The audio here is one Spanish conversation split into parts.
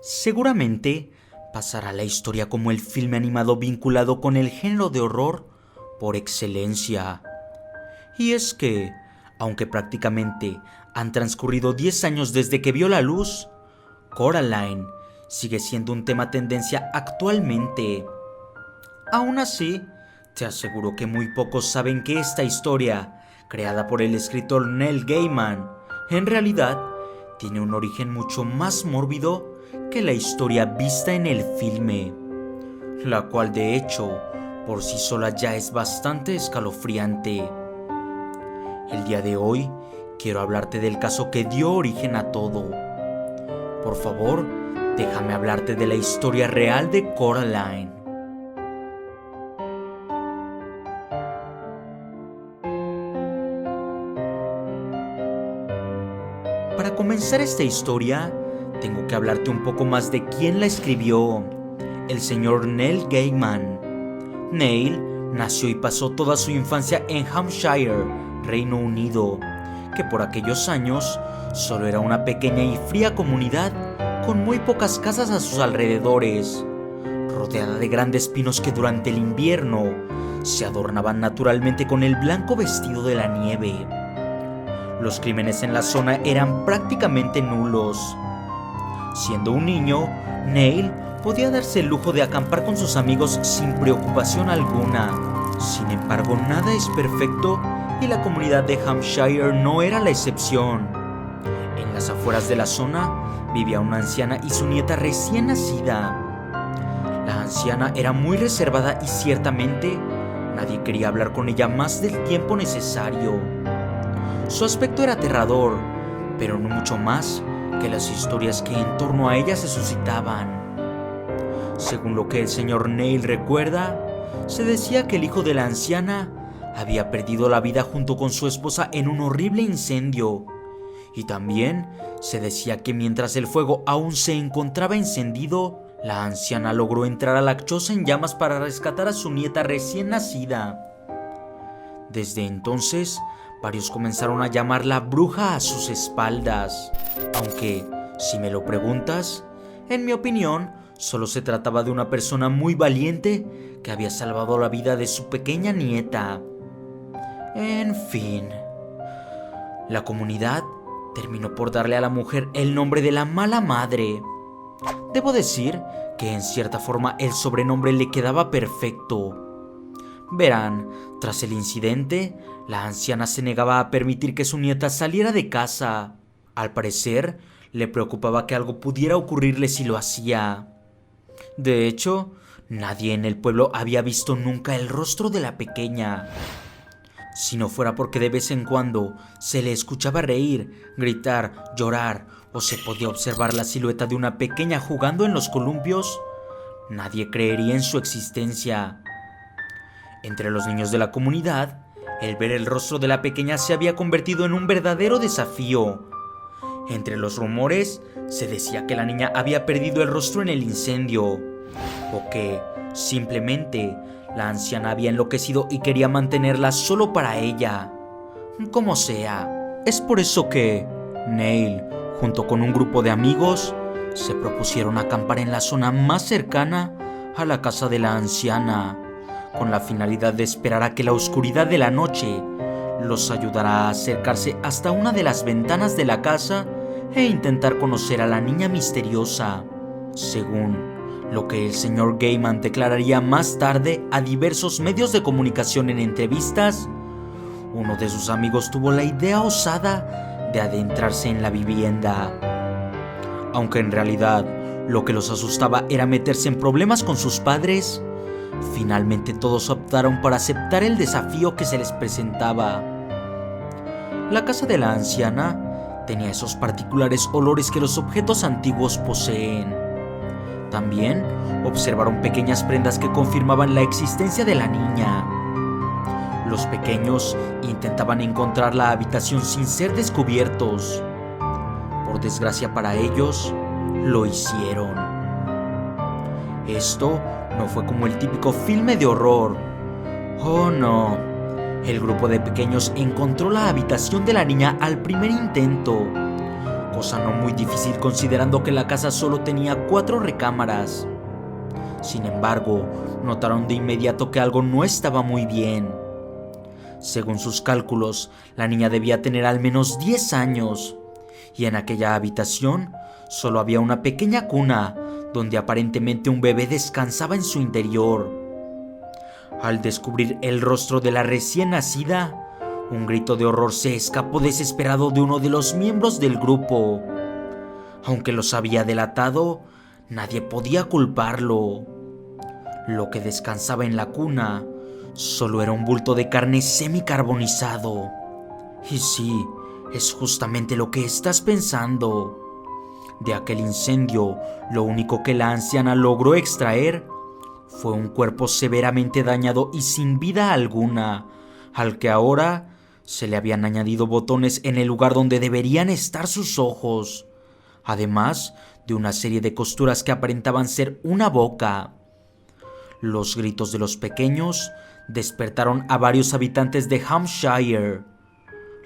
Seguramente pasará a la historia como el filme animado vinculado con el género de horror por excelencia. Y es que, aunque prácticamente han transcurrido 10 años desde que vio la luz, Coraline sigue siendo un tema tendencia actualmente. Aún así, te aseguro que muy pocos saben que esta historia, creada por el escritor Neil Gaiman, en realidad tiene un origen mucho más mórbido que la historia vista en el filme, la cual de hecho por sí sola ya es bastante escalofriante. El día de hoy quiero hablarte del caso que dio origen a todo. Por favor, déjame hablarte de la historia real de Coraline. Para comenzar esta historia, tengo que hablarte un poco más de quién la escribió, el señor Neil Gaiman. Neil nació y pasó toda su infancia en Hampshire, Reino Unido, que por aquellos años solo era una pequeña y fría comunidad con muy pocas casas a sus alrededores, rodeada de grandes pinos que durante el invierno se adornaban naturalmente con el blanco vestido de la nieve. Los crímenes en la zona eran prácticamente nulos. Siendo un niño, Neil podía darse el lujo de acampar con sus amigos sin preocupación alguna. Sin embargo, nada es perfecto y la comunidad de Hampshire no era la excepción. En las afueras de la zona vivía una anciana y su nieta recién nacida. La anciana era muy reservada y ciertamente nadie quería hablar con ella más del tiempo necesario. Su aspecto era aterrador, pero no mucho más que las historias que en torno a ella se suscitaban. Según lo que el señor Neil recuerda, se decía que el hijo de la anciana había perdido la vida junto con su esposa en un horrible incendio. Y también se decía que mientras el fuego aún se encontraba encendido, la anciana logró entrar a la choza en llamas para rescatar a su nieta recién nacida. Desde entonces, varios comenzaron a llamarla bruja a sus espaldas, aunque, si me lo preguntas, en mi opinión, solo se trataba de una persona muy valiente que había salvado la vida de su pequeña nieta. En fin, la comunidad terminó por darle a la mujer el nombre de la mala madre. Debo decir que en cierta forma el sobrenombre le quedaba perfecto. Verán, tras el incidente, la anciana se negaba a permitir que su nieta saliera de casa. Al parecer, le preocupaba que algo pudiera ocurrirle si lo hacía. De hecho, nadie en el pueblo había visto nunca el rostro de la pequeña. Si no fuera porque de vez en cuando se le escuchaba reír, gritar, llorar o se podía observar la silueta de una pequeña jugando en los columpios, nadie creería en su existencia. Entre los niños de la comunidad, el ver el rostro de la pequeña se había convertido en un verdadero desafío. Entre los rumores, se decía que la niña había perdido el rostro en el incendio, o que, simplemente, la anciana había enloquecido y quería mantenerla solo para ella. Como sea, es por eso que Neil, junto con un grupo de amigos, se propusieron acampar en la zona más cercana a la casa de la anciana, con la finalidad de esperar a que la oscuridad de la noche los ayudará a acercarse hasta una de las ventanas de la casa e intentar conocer a la niña misteriosa, según lo que el señor Gaiman declararía más tarde a diversos medios de comunicación en entrevistas. Uno de sus amigos tuvo la idea osada de adentrarse en la vivienda, aunque en realidad lo que los asustaba era meterse en problemas con sus padres. Finalmente todos optaron por aceptar el desafío que se les presentaba. La casa de la anciana tenía esos particulares olores que los objetos antiguos poseen. También observaron pequeñas prendas que confirmaban la existencia de la niña. Los pequeños intentaban encontrar la habitación sin ser descubiertos. Por desgracia para ellos, lo hicieron. Esto no fue como el típico filme de horror. Oh no, el grupo de pequeños encontró la habitación de la niña al primer intento. cosa no muy difícil considerando que la casa solo tenía 4 recámaras. Sin embargo, notaron de inmediato que algo no estaba muy bien. Según sus cálculos, la niña debía tener al menos 10 años, y en aquella habitación solo había una pequeña cuna donde aparentemente un bebé descansaba en su interior. Al descubrir el rostro de la recién nacida, un grito de horror se escapó desesperado de uno de los miembros del grupo. Aunque los había delatado, nadie podía culparlo. Lo que descansaba en la cuna solo era un bulto de carne semicarbonizado. Y sí, es justamente lo que estás pensando. De aquel incendio, lo único que la anciana logró extraer fue un cuerpo severamente dañado y sin vida alguna, al que ahora se le habían añadido botones en el lugar donde deberían estar sus ojos, además de una serie de costuras que aparentaban ser una boca. Los gritos de los pequeños despertaron a varios habitantes de Hampshire.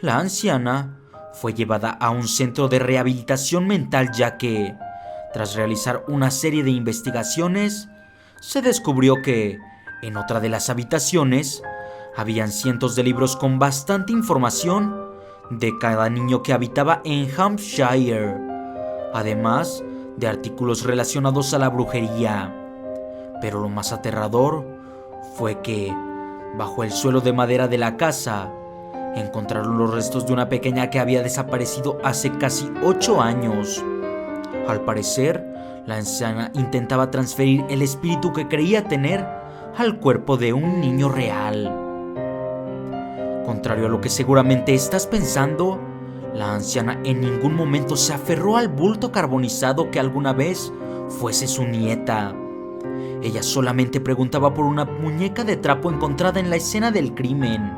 La anciana fue llevada a un centro de rehabilitación mental ya que, tras realizar una serie de investigaciones, se descubrió que, en otra de las habitaciones, habían cientos de libros con bastante información de cada niño que habitaba en Hampshire, además de artículos relacionados a la brujería. Pero lo más aterrador fue que, bajo el suelo de madera de la casa, encontraron los restos de una pequeña que había desaparecido hace casi 8 años. Al parecer, la anciana intentaba transferir el espíritu que creía tener al cuerpo de un niño real. Contrario a lo que seguramente estás pensando, la anciana en ningún momento se aferró al bulto carbonizado que alguna vez fuese su nieta. Ella solamente preguntaba por una muñeca de trapo encontrada en la escena del crimen.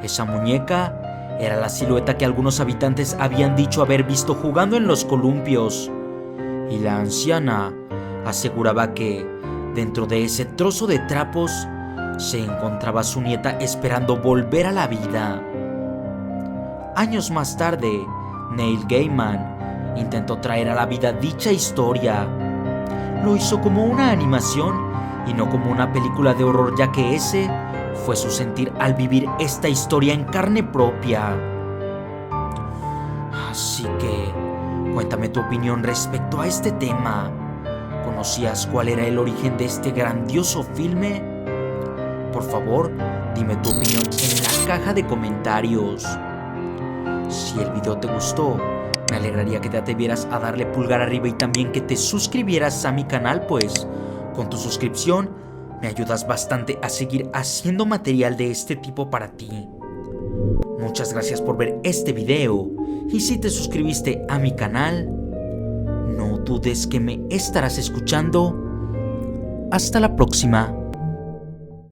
Esa muñeca era la silueta que algunos habitantes habían dicho haber visto jugando en los columpios, y la anciana aseguraba que, dentro de ese trozo de trapos, se encontraba su nieta esperando volver a la vida. Años más tarde, Neil Gaiman intentó traer a la vida dicha historia. Lo hizo como una animación y no como una película de horror, ya que ese fue su sentir al vivir esta historia en carne propia. Así que, cuéntame tu opinión respecto a este tema. ¿Conocías cuál era el origen de este grandioso filme? Por favor, dime tu opinión en la caja de comentarios. Si el video te gustó, me alegraría que te atrevieras a darle pulgar arriba y también que te suscribieras a mi canal, pues con tu suscripción me ayudas bastante a seguir haciendo material de este tipo para ti. Muchas gracias por ver este video, y si te suscribiste a mi canal, no dudes que me estarás escuchando. Hasta la próxima.